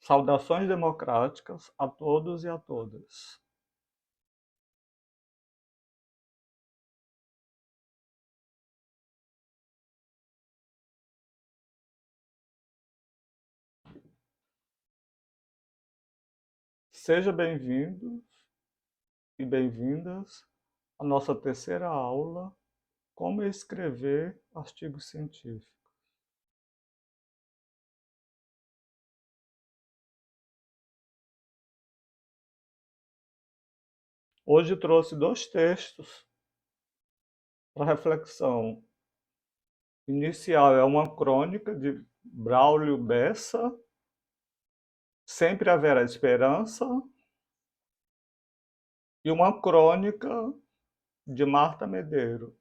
Saudações democráticas a todos e a todas. Sejam bem-vindos e bem-vindas à nossa terceira aula, Como escrever artigos científicos. Hoje trouxe dois textos para reflexão. Inicial é uma crônica de Braulio Bessa, Sempre Haverá Esperança, e uma crônica de Marta Medeiros.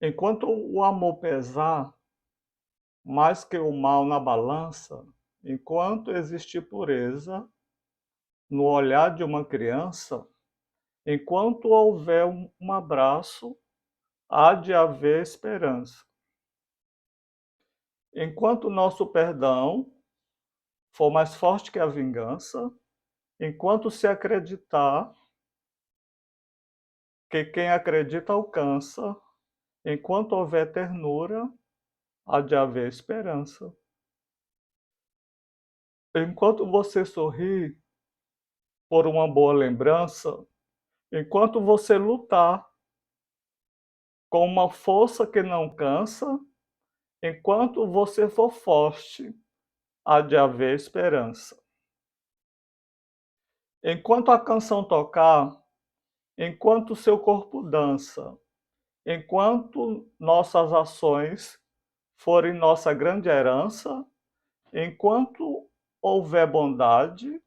Enquanto o amor pesar mais que o mal na balança, enquanto existir pureza no olhar de uma criança, enquanto houver um abraço, há de haver esperança. Enquanto o nosso perdão for mais forte que a vingança, enquanto se acreditar que quem acredita alcança, enquanto houver ternura, há de haver esperança. Enquanto você sorri por uma boa lembrança, enquanto você lutar com uma força que não cansa, enquanto você for forte, há de haver esperança. Enquanto a canção tocar, enquanto seu corpo dança, enquanto nossas ações forem nossa grande herança, enquanto houver bondade,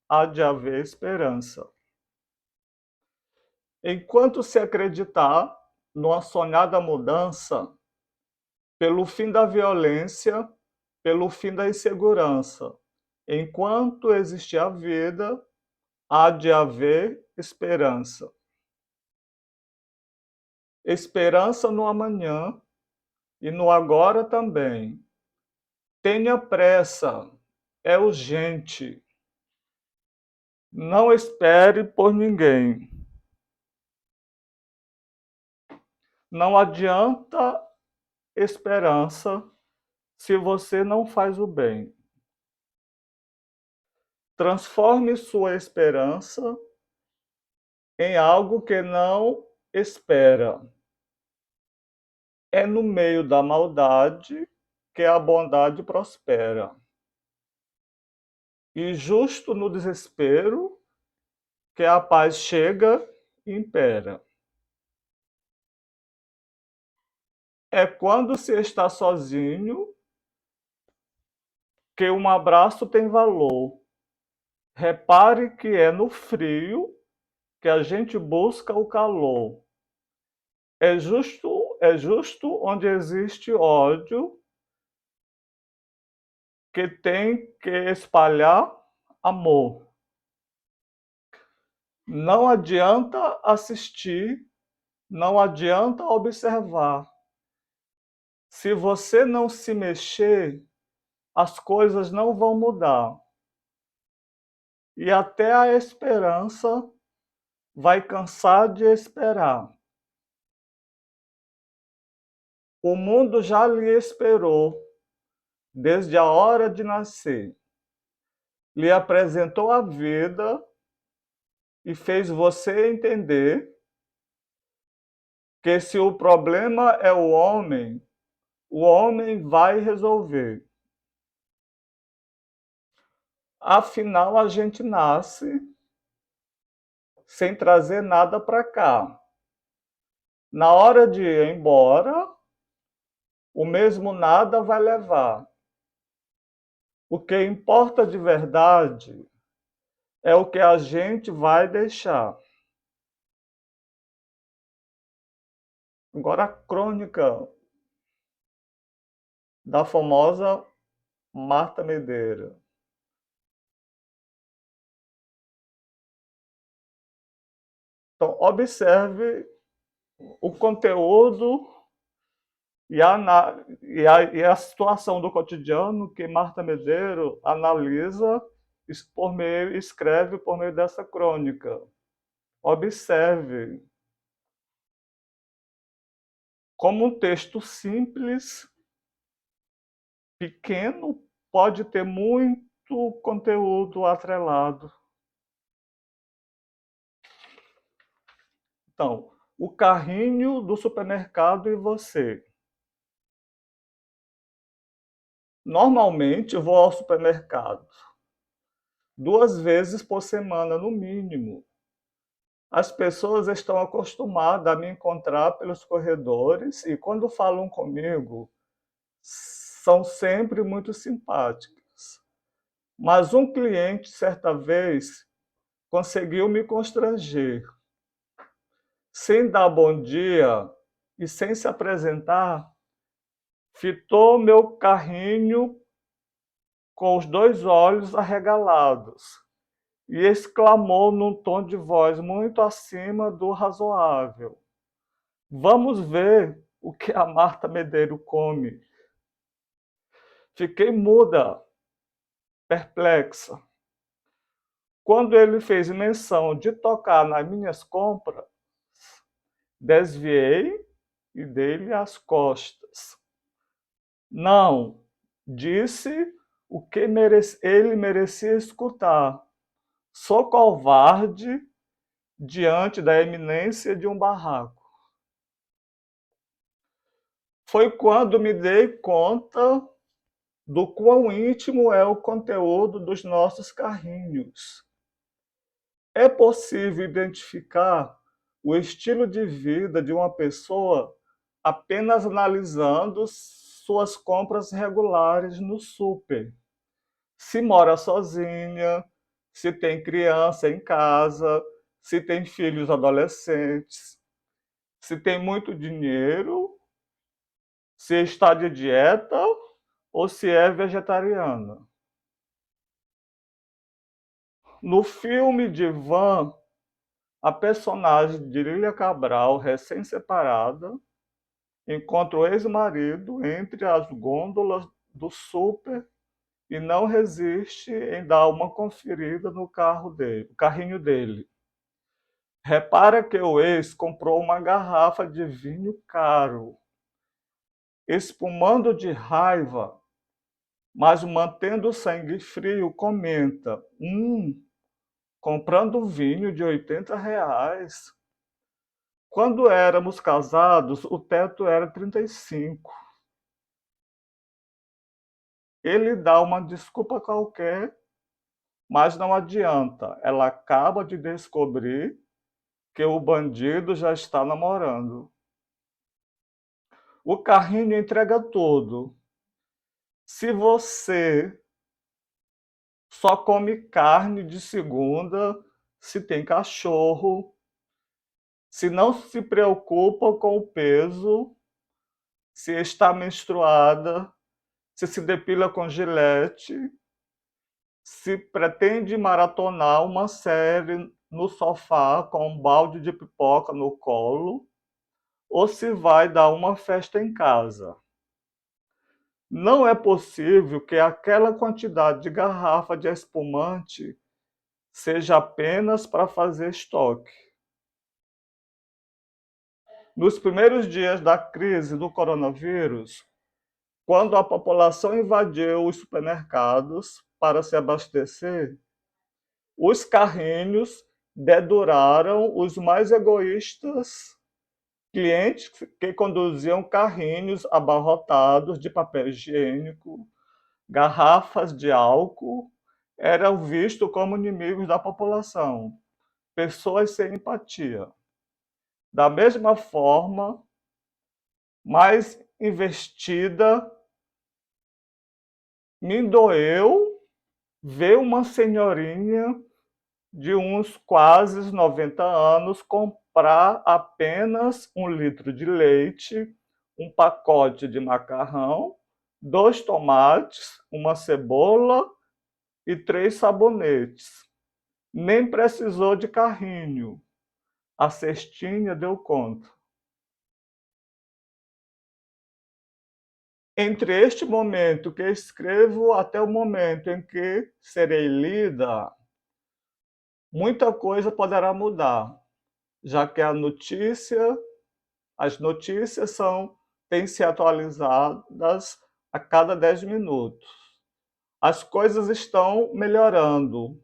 há de haver esperança. Enquanto se acreditar numa sonhada mudança, pelo fim da violência, pelo fim da insegurança. Enquanto existir a vida, há de haver esperança. Esperança no amanhã e no agora também. Tenha pressa, é urgente. Não espere por ninguém. Não adianta esperança se você não faz o bem. Transforme sua esperança em algo que não espera. É no meio da maldade que a bondade prospera. E justo no desespero que a paz chega e impera. É quando se está sozinho que um abraço tem valor. Repare que é no frio que a gente busca o calor. É justo onde existe ódio que tem que espalhar amor. Não adianta assistir, não adianta observar. Se você não se mexer, as coisas não vão mudar. E até a esperança vai cansar de esperar. O mundo já lhe esperou desde a hora de nascer. Lhe apresentou a vida e fez você entender que se o problema é o homem vai resolver. Afinal, a gente nasce sem trazer nada para cá. Na hora de ir embora, o mesmo nada vai levar. O que importa de verdade é o que a gente vai deixar. Agora a crônica da famosa Marta Medeiros. Então, observe o conteúdo E a situação do cotidiano que Marta Medeiros analisa escreve por meio dessa crônica. Observe como um texto simples, pequeno, pode ter muito conteúdo atrelado. Então, o carrinho do supermercado e você. Normalmente eu vou ao supermercado 2 vezes por semana, no mínimo. As pessoas estão acostumadas a me encontrar pelos corredores e, quando falam comigo, são sempre muito simpáticas. Mas um cliente, certa vez, conseguiu me constranger. Sem dar bom dia e sem se apresentar, fitou meu carrinho com os 2 olhos arregalados e exclamou num tom de voz muito acima do razoável: "Vamos ver o que a Marta Medeiros come." Fiquei muda, perplexa. Quando ele fez menção de tocar nas minhas compras, desviei e dei-lhe as costas. Não, disse o que ele merecia escutar. Sou covarde diante da iminência de um barraco. Foi quando me dei conta do quão íntimo é o conteúdo dos nossos carrinhos. É possível identificar o estilo de vida de uma pessoa apenas analisando suas compras regulares no super. Se mora sozinha, se tem criança em casa, se tem filhos adolescentes, se tem muito dinheiro, se está de dieta ou se é vegetariana. No filme de Van, a personagem de Lília Cabral, recém-separada, encontra o ex-marido entre as gôndolas do super e não resiste em dar uma conferida no carrinho dele. Repara que o ex comprou uma garrafa de vinho caro. Espumando de raiva, mas mantendo o sangue frio, comenta: comprando vinho de R$ 80. Quando éramos casados, o teto era 35. Ele dá uma desculpa qualquer, mas não adianta. Ela acaba de descobrir que o bandido já está namorando. O carrinho entrega tudo. Se você só come carne de segunda, se tem cachorro, se não se preocupa com o peso, se está menstruada, se depila com gilete, se pretende maratonar uma série no sofá com um balde de pipoca no colo, ou se vai dar uma festa em casa. Não é possível que aquela quantidade de garrafa de espumante seja apenas para fazer estoque. Nos primeiros dias da crise do coronavírus, quando a população invadiu os supermercados para se abastecer, os carrinhos deduraram os mais egoístas clientes que conduziam carrinhos abarrotados de papel higiênico, garrafas de álcool, eram vistos como inimigos da população, pessoas sem empatia. Da mesma forma, mais investida, me doeu ver uma senhorinha de uns quase 90 anos comprar apenas 1 litro de leite, um pacote de macarrão, 2 tomates, uma cebola e 3 sabonetes. Nem precisou de carrinho. A cestinha deu conta. Entre este momento que escrevo até o momento em que serei lida, muita coisa poderá mudar, já que as notícias têm se atualizadas a cada 10 minutos. As coisas estão melhorando,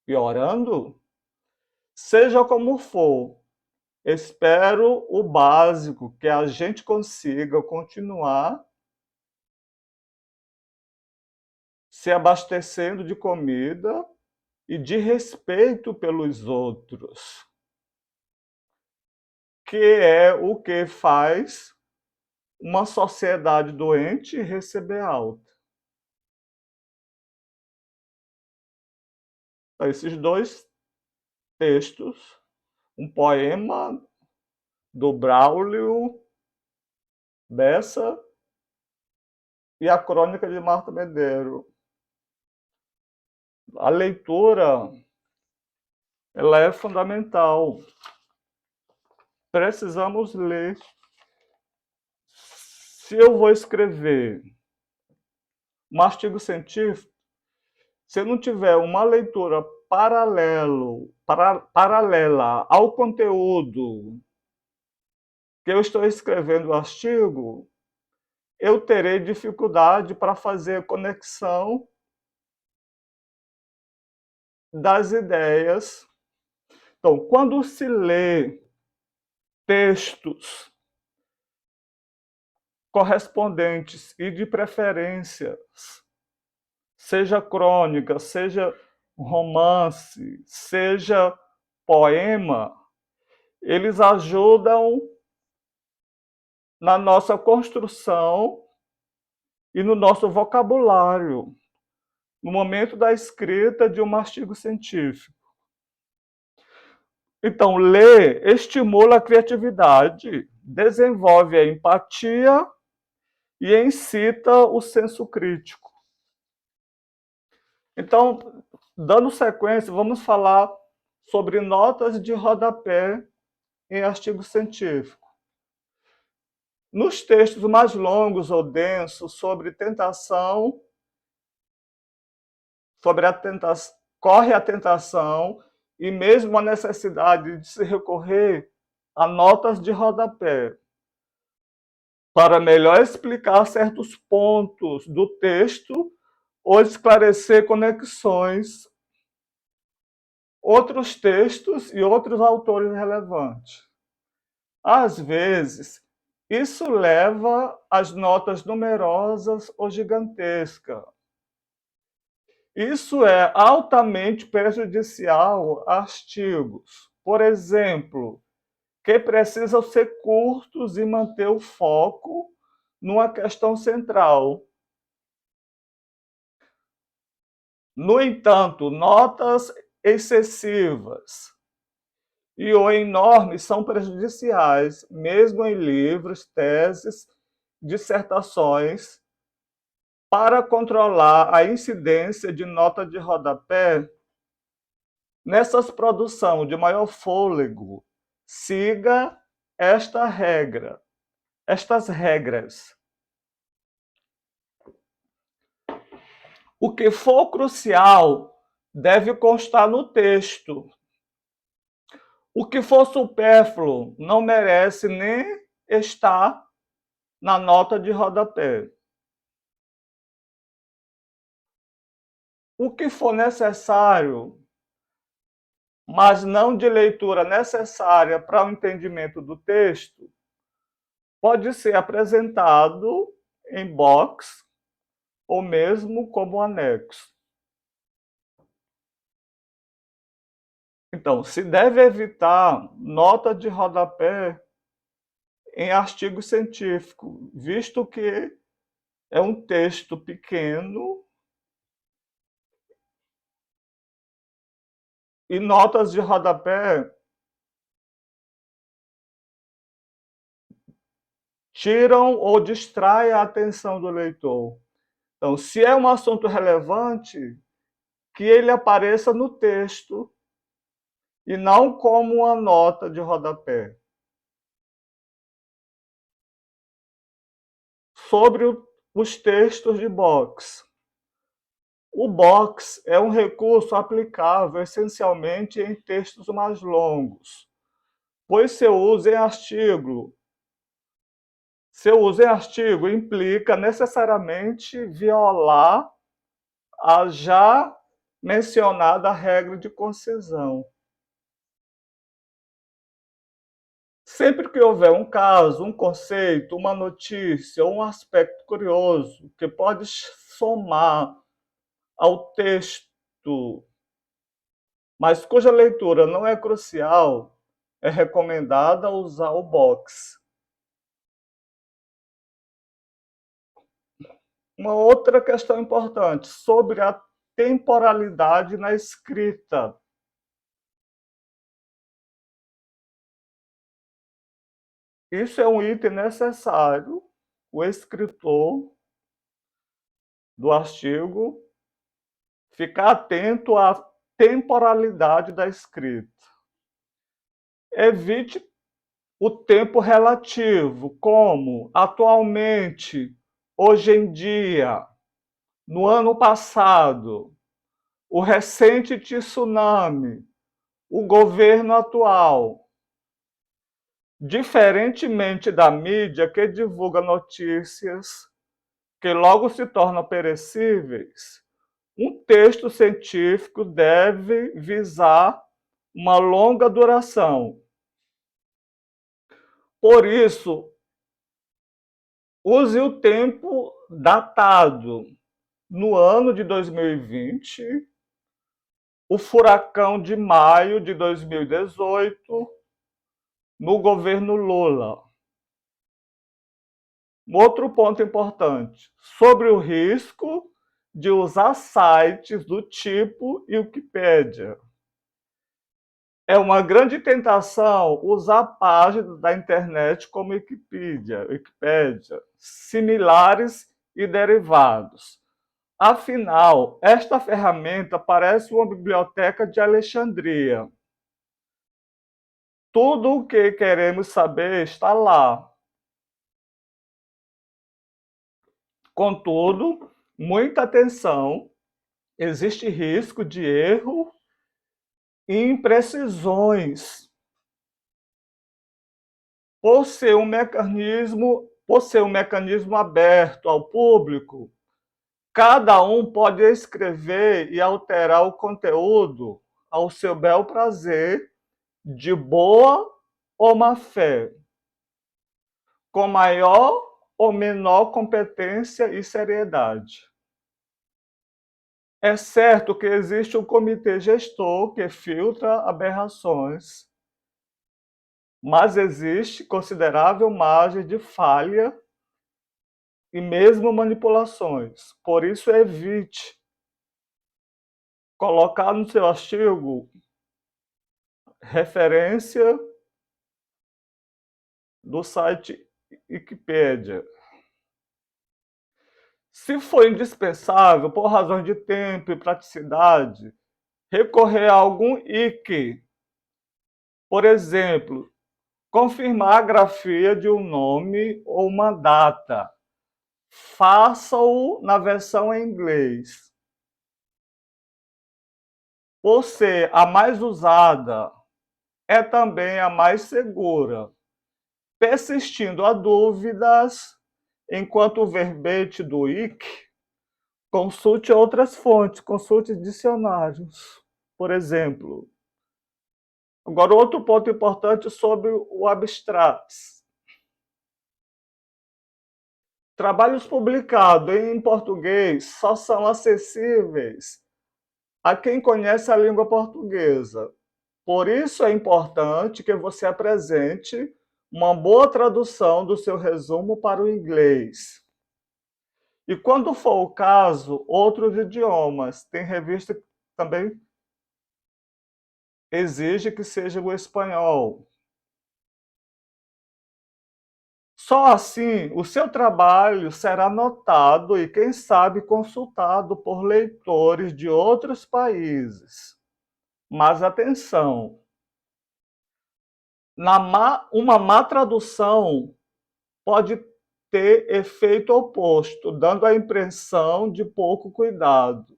piorando? Seja como for, espero o básico, que a gente consiga continuar se abastecendo de comida e de respeito pelos outros, que é o que faz uma sociedade doente receber alta. Esses dois textos, um poema do Braulio Bessa e a crônica de Marta Medeiros. A leitura, ela é fundamental. Precisamos ler. Se eu vou escrever um artigo científico, se eu não tiver uma leitura paralela ao conteúdo que eu estou escrevendo o artigo, eu terei dificuldade para fazer conexão das ideias. Então, quando se lê textos correspondentes e de preferências, seja crônica, seja romance, seja poema, eles ajudam na nossa construção e no nosso vocabulário, no momento da escrita de um artigo científico. Então, ler estimula a criatividade, desenvolve a empatia e incita o senso crítico. Então, dando sequência, vamos falar sobre notas de rodapé em artigo científico. Nos textos mais longos ou densos sobre tentação, corre a tentação e mesmo a necessidade de se recorrer a notas de rodapé para melhor explicar certos pontos do texto ou esclarecer conexões, outros textos e outros autores relevantes. Às vezes, isso leva às notas numerosas ou gigantescas. Isso é altamente prejudicial a artigos, por exemplo, que precisam ser curtos e manter o foco numa questão central. No entanto, notas excessivas ou enormes são prejudiciais, mesmo em livros, teses, dissertações. Para controlar a incidência de nota de rodapé, nessas produções de maior fôlego, siga estas regras. O que for crucial deve constar no texto. O que for supérfluo não merece nem estar na nota de rodapé. O que for necessário, mas não de leitura necessária para o entendimento do texto, pode ser apresentado em box ou mesmo como anexo. Então, se deve evitar nota de rodapé em artigo científico, visto que é um texto pequeno e notas de rodapé tiram ou distraem a atenção do leitor. Então, se é um assunto relevante, que ele apareça no texto e não como uma nota de rodapé. Sobre os textos de box. O box é um recurso aplicável essencialmente em textos mais longos, pois seu uso em artigo implica necessariamente violar a já mencionada regra de concisão. Sempre que houver um caso, um conceito, uma notícia ou um aspecto curioso que pode somar ao texto, mas cuja leitura não é crucial, é recomendada usar o box. Uma outra questão importante sobre a temporalidade na escrita. Isso é um item necessário, o escritor do artigo ficar atento à temporalidade da escrita. Evite o tempo relativo, como atualmente, hoje em dia, no ano passado, o recente tsunami, o governo atual. Diferentemente da mídia que divulga notícias que logo se tornam perecíveis, um texto científico deve visar uma longa duração. Por isso, use o tempo datado. No ano de 2020, o furacão de maio de 2018, no governo Lula. Outro ponto importante, sobre o risco de usar sites do tipo Wikipédia. É uma grande tentação usar páginas da internet como Wikipédia, similares e derivados. Afinal, esta ferramenta parece uma biblioteca de Alexandria. Tudo o que queremos saber está lá. Contudo, muita atenção, existe risco de erro e imprecisões. Por ser um mecanismo aberto ao público, cada um pode escrever e alterar o conteúdo ao seu bel prazer, de boa ou má fé, com maior ou menor competência e seriedade. É certo que existe um comitê gestor que filtra aberrações, mas existe considerável margem de falha e mesmo manipulações. Por isso, evite colocar no seu artigo referência do site Wikipédia. Se for indispensável, por razões de tempo e praticidade, recorrer a algum wiki. Por exemplo, confirmar a grafia de um nome ou uma data. Faça-o na versão em inglês. Por ser a mais usada, é também a mais segura. Persistindo a dúvidas, enquanto o verbete do wiki, consulte outras fontes, consulte dicionários, por exemplo. Agora, outro ponto importante sobre o abstracts. Trabalhos publicados em português só são acessíveis a quem conhece a língua portuguesa. Por isso é importante que você apresente uma boa tradução do seu resumo para o inglês. E quando for o caso, outros idiomas. Tem revista que também exige que seja o espanhol. Só assim o seu trabalho será notado e, quem sabe, consultado por leitores de outros países. Mas atenção, uma má tradução pode ter efeito oposto, dando a impressão de pouco cuidado.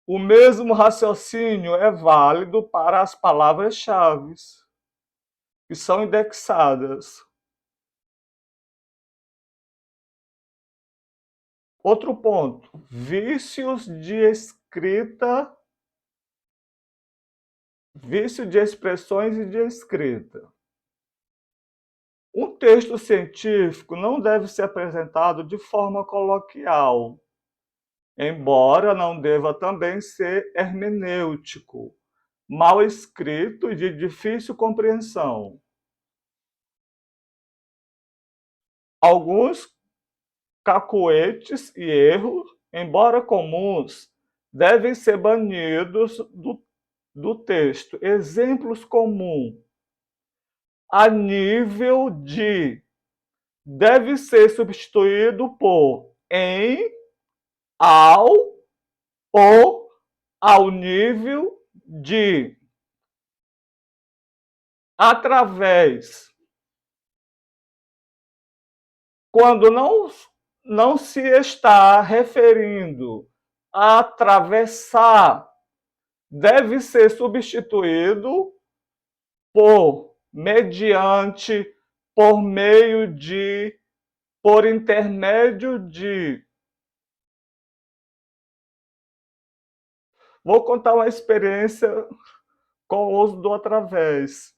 O mesmo raciocínio é válido para as palavras-chave, que são indexadas. Outro ponto, vícios de escrita, vício de expressões e de escrita. Um texto científico não deve ser apresentado de forma coloquial, embora não deva também ser hermenêutico, mal escrito e de difícil compreensão. Alguns cacoetes e erros, embora comuns, devem ser banidos do texto. Exemplos comuns: a nível de deve ser substituído por em, ao ou ao nível de, através. Quando não se está referindo a atravessar, deve ser substituído por mediante, por meio de, por intermédio de. Vou contar uma experiência com o uso do através.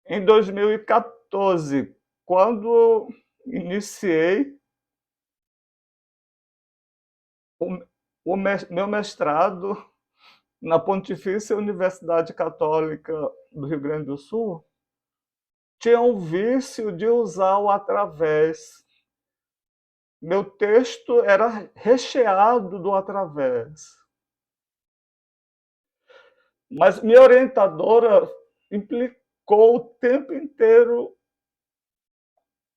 Em 2014, quando iniciei meu mestrado na Pontifícia Universidade Católica do Rio Grande do Sul, tinha um vício de usar o através. Meu texto era recheado do através. Mas minha orientadora implicou o tempo inteiro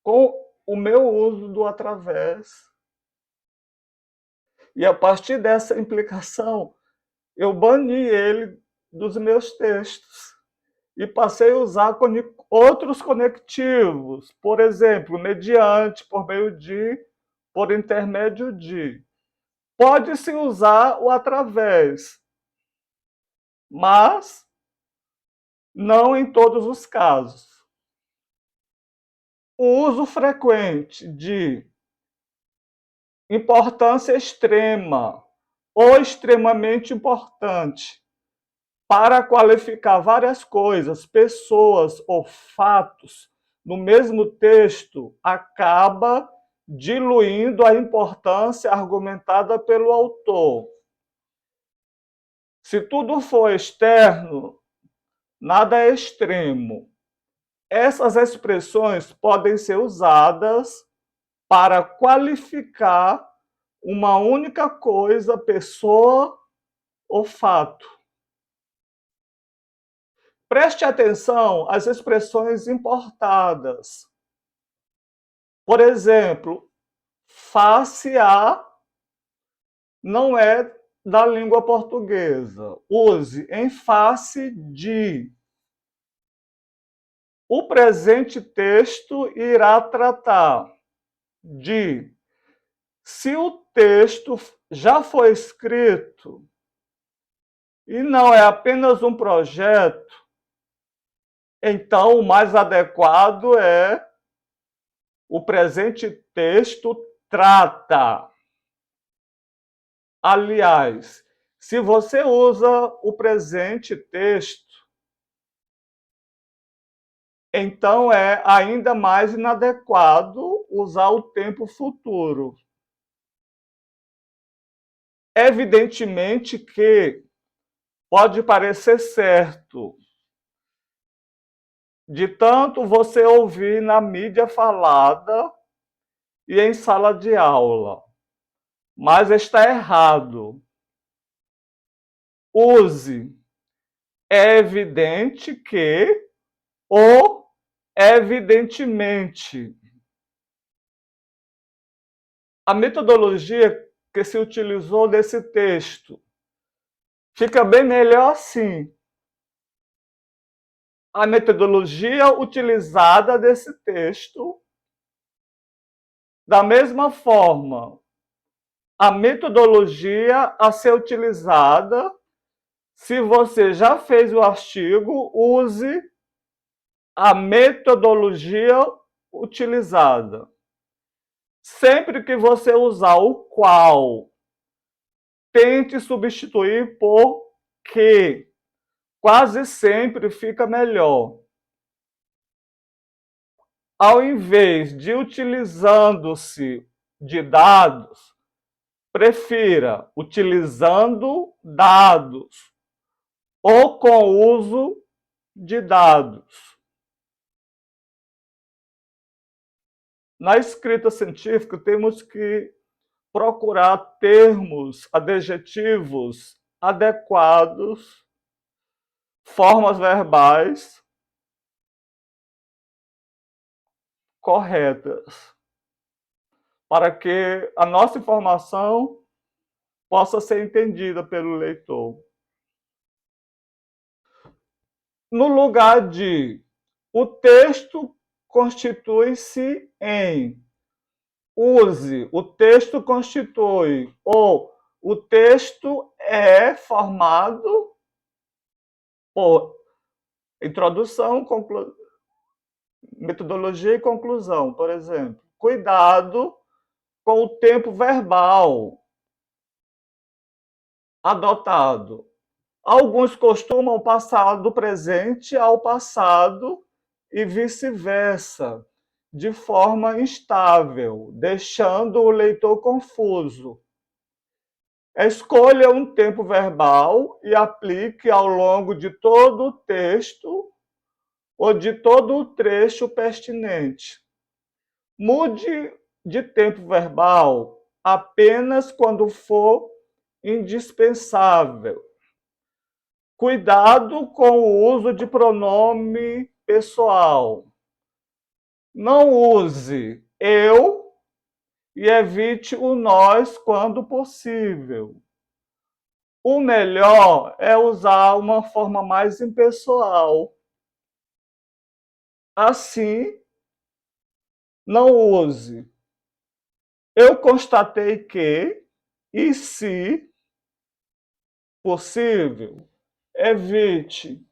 com o meu uso do através. E a partir dessa implicação, eu bani ele dos meus textos e passei a usar outros conectivos, por exemplo, mediante, por meio de, por intermédio de. Pode-se usar o através, mas não em todos os casos. O uso frequente de importância extrema ou extremamente importante para qualificar várias coisas, pessoas ou fatos no mesmo texto acaba diluindo a importância argumentada pelo autor. Se tudo for externo, nada é extremo. Essas expressões podem ser usadas para qualificar uma única coisa, pessoa ou fato. Preste atenção às expressões importadas. Por exemplo, face a não é da língua portuguesa. Use em face de. O presente texto irá tratar de. Se o texto já foi escrito e não é apenas um projeto, então o mais adequado é o presente texto trata. Aliás, se você usa o presente texto, então é ainda mais inadequado usar o tempo futuro. Evidentemente que pode parecer certo, de tanto você ouvir na mídia falada e em sala de aula, mas está errado. Use é evidente que ou evidentemente. A metodologia que se utilizou nesse texto fica bem melhor assim. a metodologia utilizada desse texto. Da mesma forma, a metodologia a ser utilizada, se você já fez o artigo, use a metodologia utilizada. Sempre que você usar o qual, tente substituir por que. Quase sempre fica melhor. Ao invés de utilizando-se de dados, prefira utilizando dados ou com uso de dados. Na escrita científica, temos que procurar termos, adjetivos adequados, formas verbais corretas, para que a nossa informação possa ser entendida pelo leitor. No lugar de o texto constitui-se em, use o texto constitui ou o texto é formado por introdução, metodologia e conclusão, por exemplo. Cuidado com o tempo verbal adotado. Alguns costumam passar do presente ao passado e vice-versa, de forma instável, deixando o leitor confuso. Escolha um tempo verbal e aplique ao longo de todo o texto ou de todo o trecho pertinente. Mude de tempo verbal apenas quando for indispensável. Cuidado com o uso de pronome pessoal. Não use eu e evite o nós quando possível. O melhor é usar uma forma mais impessoal. Assim, não use eu constatei que, e se possível, evite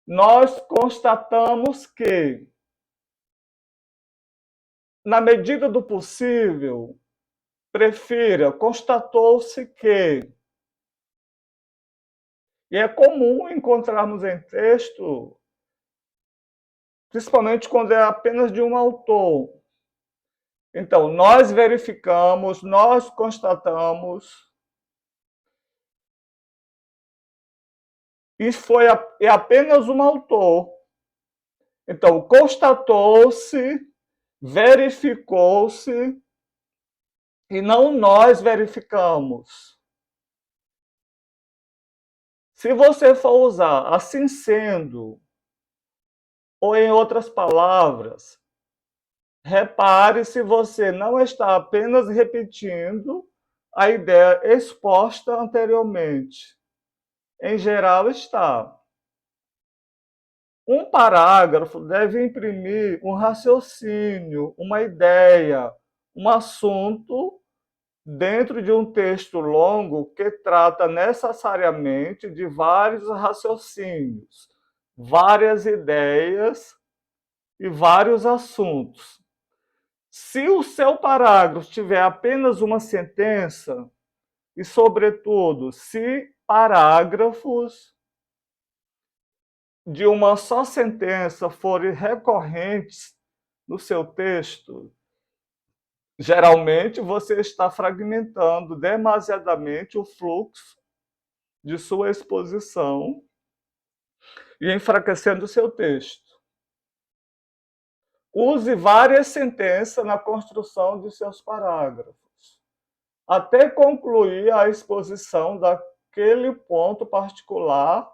nós constatamos que, na medida do possível, prefira constatou-se que. E é comum encontrarmos em texto, principalmente quando é apenas de um autor. Então, nós verificamos, nós constatamos, e é apenas um autor. Então, constatou-se, verificou-se, e não nós verificamos. Se você for usar assim sendo, ou em outras palavras, repare se você não está apenas repetindo a ideia exposta anteriormente. Em geral, está. Um parágrafo deve imprimir um raciocínio, uma ideia, um assunto dentro de um texto longo que trata necessariamente de vários raciocínios, várias ideias e vários assuntos. Se o seu parágrafo tiver apenas uma sentença, e, sobretudo, se parágrafos de uma só sentença forem recorrentes no seu texto, geralmente você está fragmentando demasiadamente o fluxo de sua exposição e enfraquecendo o seu texto. Use várias sentenças na construção de seus parágrafos, até concluir a exposição daquele ponto particular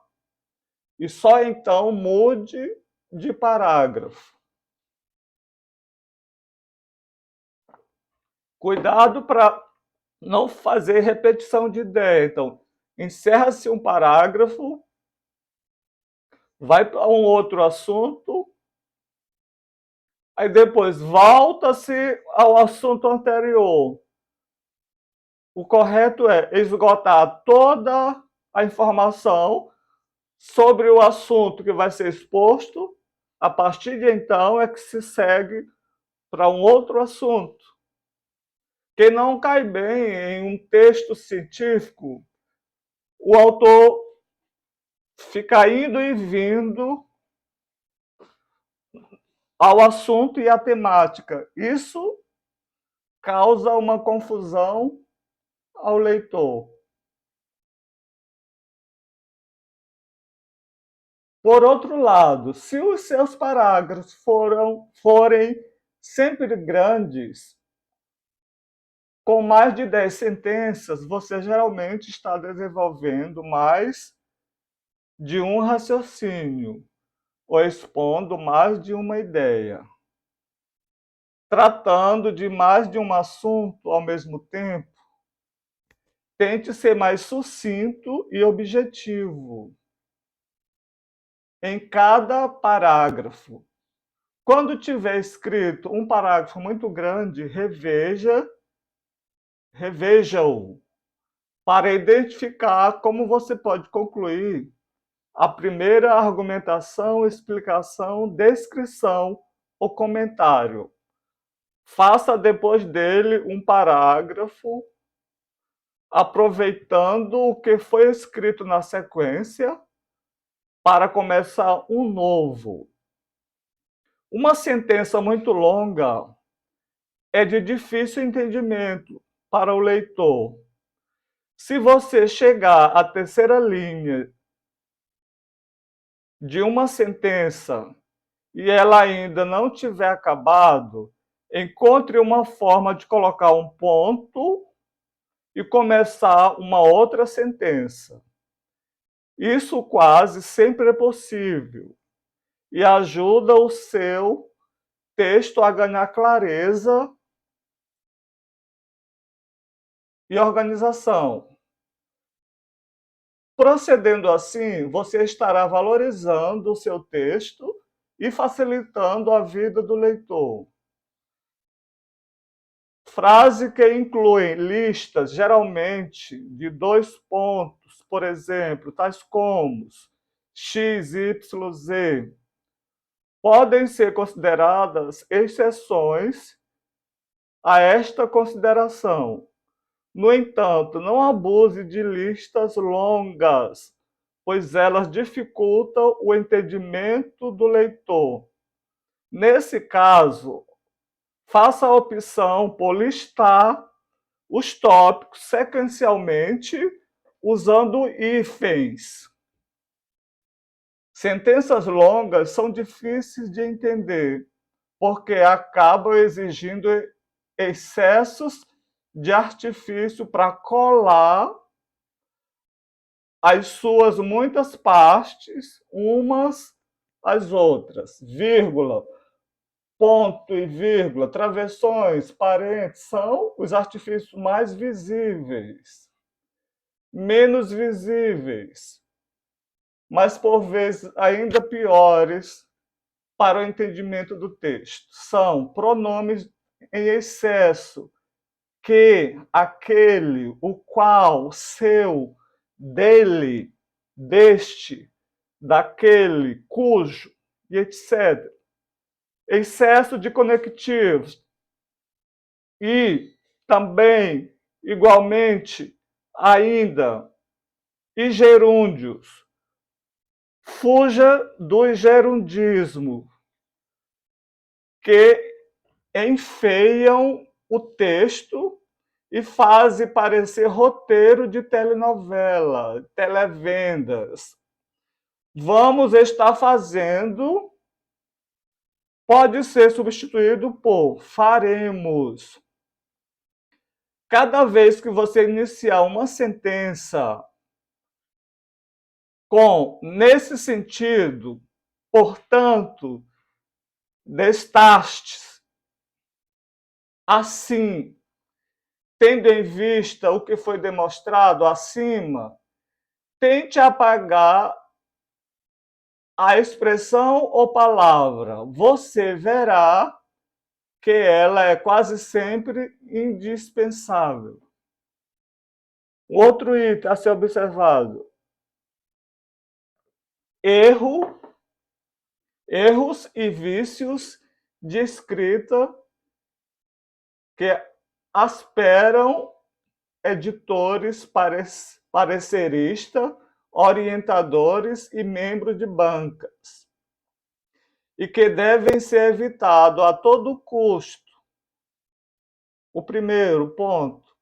e só então mude de parágrafo. Cuidado para não fazer repetição de ideia. Então, encerra-se um parágrafo, vai para um outro assunto, aí depois volta-se ao assunto anterior. O correto é esgotar toda a informação sobre o assunto que vai ser exposto. A partir de então é que se segue para um outro assunto. Que não cai bem em um texto científico o autor fica indo e vindo ao assunto e à temática. Isso causa uma confusão ao leitor. Por outro lado, se os seus parágrafos forem sempre grandes, com mais de 10 sentenças, você geralmente está desenvolvendo mais de um raciocínio ou expondo mais de uma ideia. Tratando de mais de um assunto ao mesmo tempo, tente ser mais sucinto e objetivo em cada parágrafo. Quando tiver escrito um parágrafo muito grande, reveja-o para identificar como você pode concluir a primeira argumentação, explicação, descrição ou comentário. Faça depois dele um parágrafo aproveitando o que foi escrito na sequência para começar um novo. Uma sentença muito longa é de difícil entendimento para o leitor. Se você chegar à terceira linha de uma sentença e ela ainda não tiver acabado, encontre uma forma de colocar um ponto e começar uma outra sentença. Isso quase sempre é possível e ajuda o seu texto a ganhar clareza e organização. Procedendo assim, você estará valorizando o seu texto e facilitando a vida do leitor. Frase que inclui listas, geralmente, de 2 pontos, por exemplo, tais como X, Y, Z, podem ser consideradas exceções a esta consideração. No entanto, não abuse de listas longas, pois elas dificultam o entendimento do leitor. Nesse caso, faça a opção por listar os tópicos sequencialmente usando hífens. Sentenças longas são difíceis de entender, porque acabam exigindo excessos de artifício para colar as suas muitas partes umas às outras, vírgula, ponto e vírgula, travessões, parênteses, são os artifícios mais visíveis, menos visíveis, mas por vezes ainda piores para o entendimento do texto. São pronomes em excesso, que, aquele, o qual, seu, dele, deste, daquele, cujo, e etc. Excesso de conectivos. E também, igualmente, ainda, e gerúndios. Fuja do gerundismo, que enfeiam o texto e fazem parecer roteiro de telenovela, televendas. Vamos estar fazendo pode ser substituído por faremos. Cada vez que você iniciar uma sentença com nesse sentido, portanto, destastes, assim, tendo em vista o que foi demonstrado acima, tente apagar a expressão ou palavra você verá que ela é quase sempre indispensável. Outro item a ser observado: erros e vícios de escrita que asperam editores, pareceristas, orientadores e membros de bancas, e que devem ser evitados a todo custo. O primeiro ponto: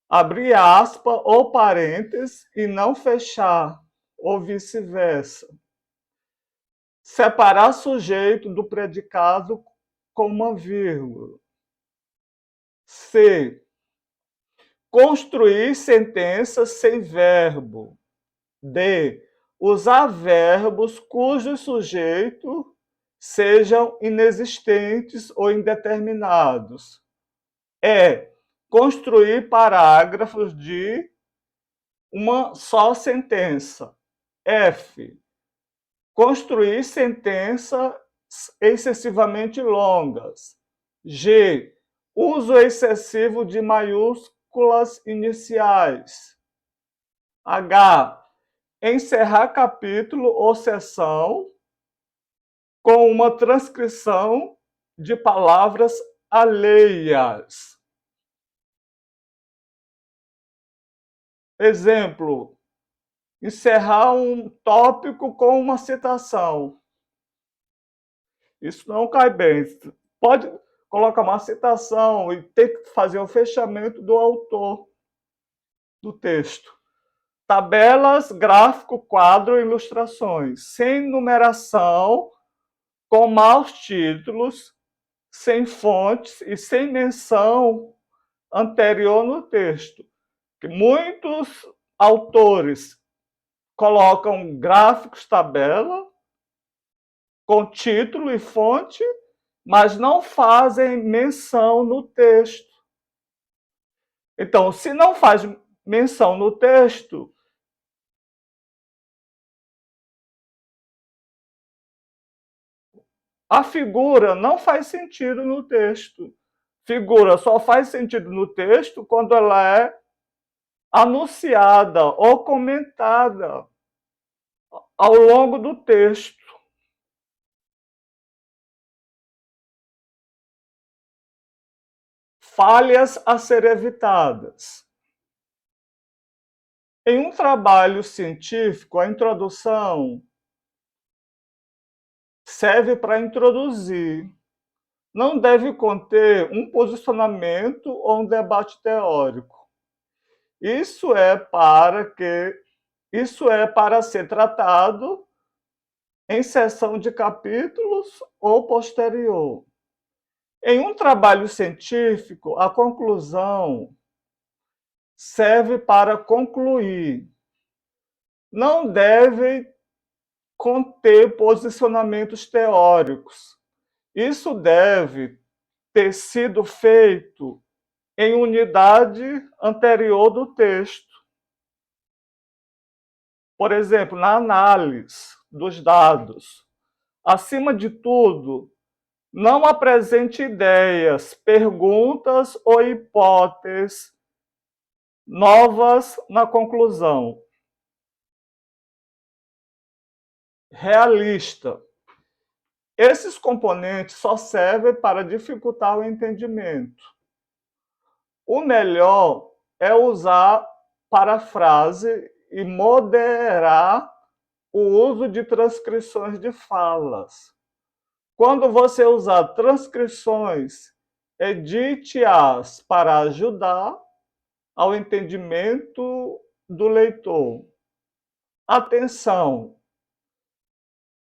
abrir aspas ou parênteses e não fechar, ou vice-versa. Separar sujeito do predicado com uma vírgula. C. Construir sentenças sem verbo. D. Usar verbos cujos sujeitos sejam inexistentes ou indeterminados. E. Construir parágrafos de uma só sentença. F. Construir sentenças excessivamente longas. G. Uso excessivo de maiúsculas iniciais. H. Encerrar capítulo ou seção com uma transcrição de palavras alheias. Exemplo: encerrar um tópico com uma citação. Isso não cai bem. Pode colocar uma citação e ter que fazer o fechamento do autor do texto. Tabelas, gráfico, quadro, ilustrações, sem numeração, com maus títulos, sem fontes e sem menção anterior no texto. Que muitos autores colocam gráficos, tabela, com título e fonte, mas não fazem menção no texto. Então, se não faz menção no texto, a figura não faz sentido no texto. Figura só faz sentido no texto quando ela é anunciada ou comentada ao longo do texto. Falhas a ser evitadas. Em um trabalho científico, a introdução serve para introduzir. Não deve conter um posicionamento ou um debate teórico. Isso é para ser tratado em seção de capítulos ou posterior. Em um trabalho científico, a conclusão serve para concluir. Não deve conter posicionamentos teóricos. Isso deve ter sido feito em unidade anterior do texto. Por exemplo, na análise dos dados. Acima de tudo, não apresente ideias, perguntas ou hipóteses novas na conclusão. Realista. Esses componentes só servem para dificultar o entendimento. O melhor é usar parafrase e moderar o uso de transcrições de falas. Quando você usar transcrições, edite-as para ajudar ao entendimento do leitor. Atenção!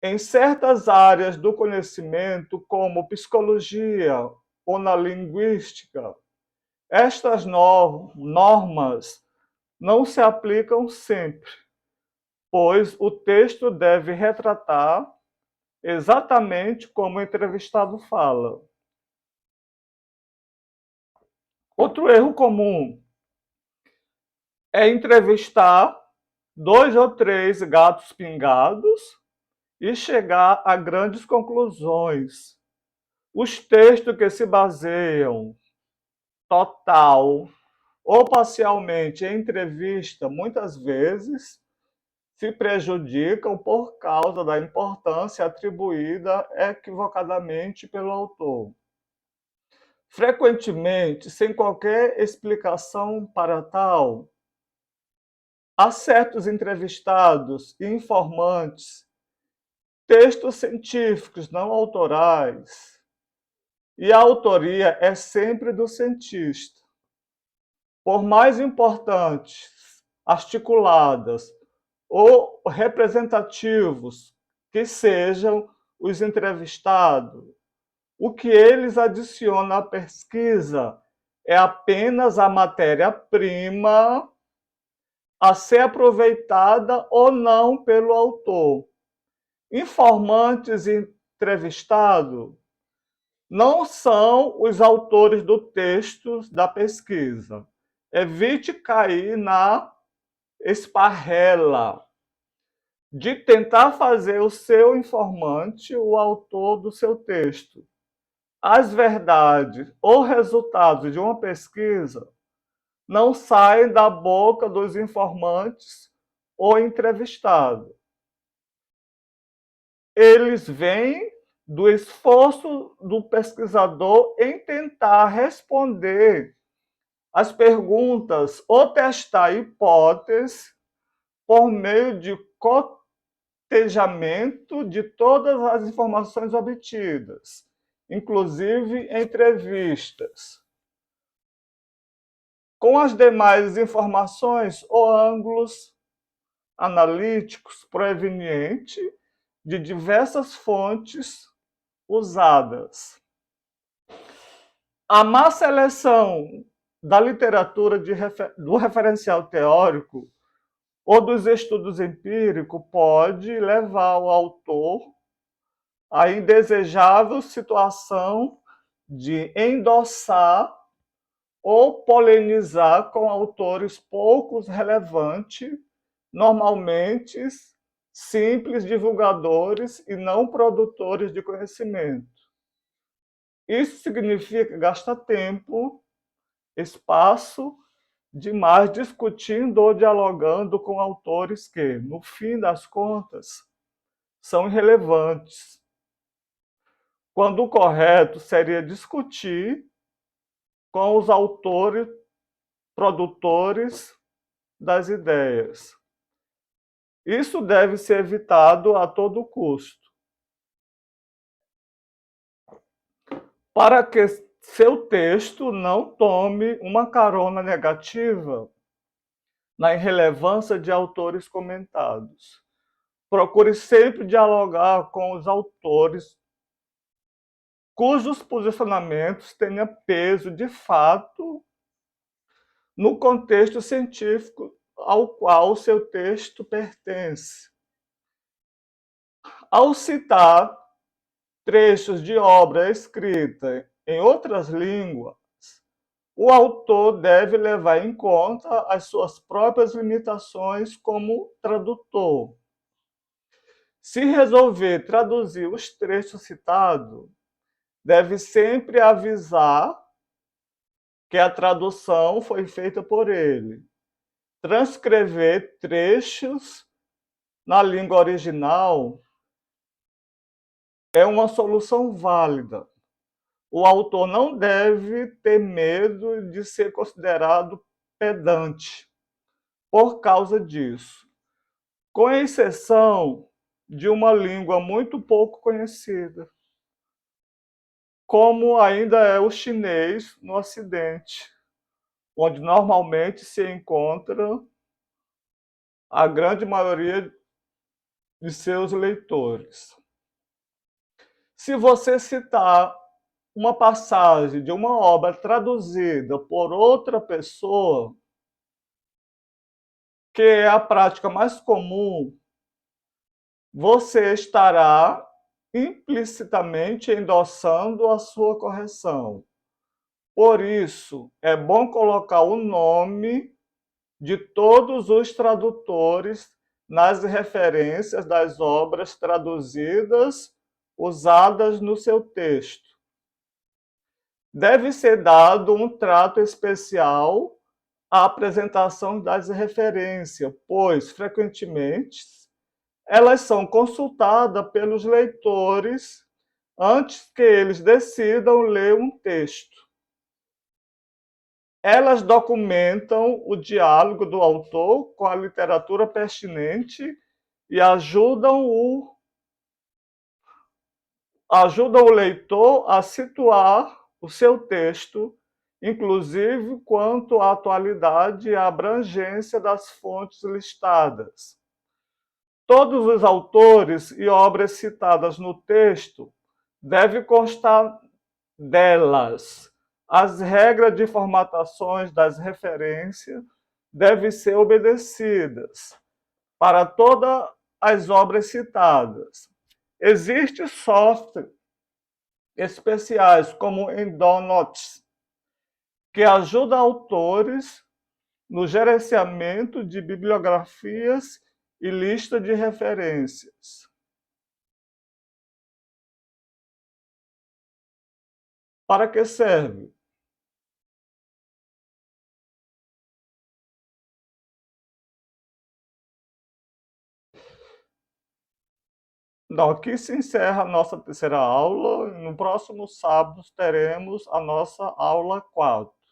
Em certas áreas do conhecimento, como psicologia ou na linguística, estas normas não se aplicam sempre, pois o texto deve retratar exatamente como o entrevistado fala. Outro erro comum é entrevistar 2 ou 3 gatos pingados e chegar a grandes conclusões. Os textos que se baseiam total ou parcialmente em entrevista, muitas vezes, se prejudicam por causa da importância atribuída equivocadamente pelo autor. Frequentemente, sem qualquer explicação para tal, há certos entrevistados e informantes, textos científicos não autorais, e a autoria é sempre do cientista. Por mais importantes, articuladas ou representativos que sejam os entrevistados, o que eles adicionam à pesquisa é apenas a matéria-prima a ser aproveitada ou não pelo autor. Informantes e entrevistados não são os autores do texto da pesquisa. Evite cair na esparrela de tentar fazer o seu informante o autor do seu texto. As verdades ou resultados de uma pesquisa não saem da boca dos informantes ou entrevistados. Eles vêm do esforço do pesquisador em tentar responder as perguntas ou testar hipóteses por meio de cotejamento de todas as informações obtidas, inclusive entrevistas, com as demais informações ou ângulos analíticos provenientes de diversas fontes usadas. A má seleção da literatura do referencial teórico ou dos estudos empíricos pode levar o autor à indesejável situação de endossar ou polemizar com autores pouco relevantes, normalmente simples divulgadores e não produtores de conhecimento. Isso significa gastar tempo, espaço demais discutindo ou dialogando com autores que, no fim das contas, são irrelevantes. Quando o correto seria discutir com os autores, produtores das ideias. Isso deve ser evitado a todo custo, para que seu texto não tome uma carona negativa na irrelevância de autores comentados. Procure sempre dialogar com os autores cujos posicionamentos tenham peso de fato no contexto científico ao qual seu texto pertence. Ao citar trechos de obra escrita em outras línguas, o autor deve levar em conta as suas próprias limitações como tradutor. Se resolver traduzir os trechos citados, deve sempre avisar que a tradução foi feita por ele. Transcrever trechos na língua original é uma solução válida. O autor não deve ter medo de ser considerado pedante por causa disso, com exceção de uma língua muito pouco conhecida, como ainda é o chinês no Ocidente, onde normalmente se encontra a grande maioria de seus leitores. Se você citar uma passagem de uma obra traduzida por outra pessoa, que é a prática mais comum, você estará implicitamente endossando a sua correção. Por isso, é bom colocar o nome de todos os tradutores nas referências das obras traduzidas usadas no seu texto. Deve ser dado um trato especial à apresentação das referências, pois, frequentemente, elas são consultadas pelos leitores antes que eles decidam ler um texto. Elas documentam o diálogo do autor com a literatura pertinente e ajudam o leitor a situar o seu texto, inclusive quanto à atualidade e à abrangência das fontes listadas. Todos os autores e obras citadas no texto devem constar delas. As regras de formatações das referências devem ser obedecidas para todas as obras citadas. Existem softwares especiais, como EndNote, que ajudam autores no gerenciamento de bibliografias e lista de referências. Para que serve? Então, aqui se encerra a nossa terceira aula. No próximo sábado teremos a nossa aula 4.